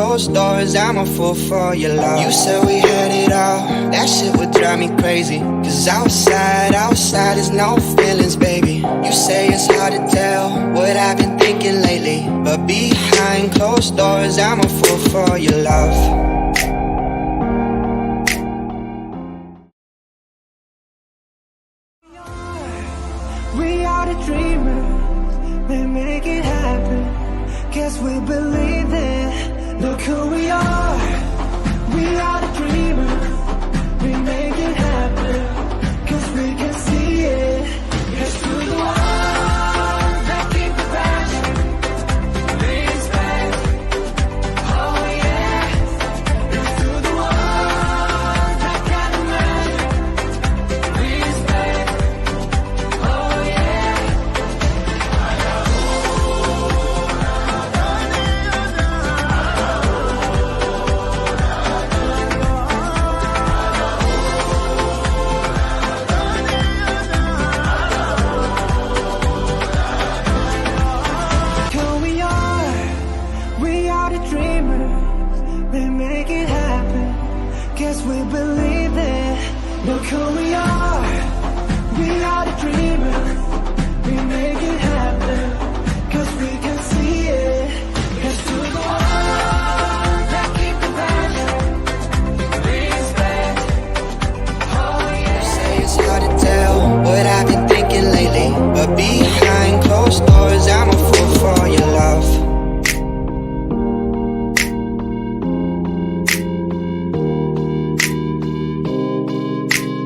Closed doors, I'm a fool for your love. You said we had it all, that shit would drive me crazy. Cause outside is no feelings, baby. You say it's hard to tell what I've been thinking lately, but behind closed doors, I'm a fool for your love. We are the dreamers, we make it happen. Guess we believe it. Look who we are the dreamers, we make it happen. Cause we can see it. It's through the walls that keep the passion. Respect, oh yeah. It's through the walls that can't imagine. Respect, oh yeah. We believe it. Look who we are the dreamers.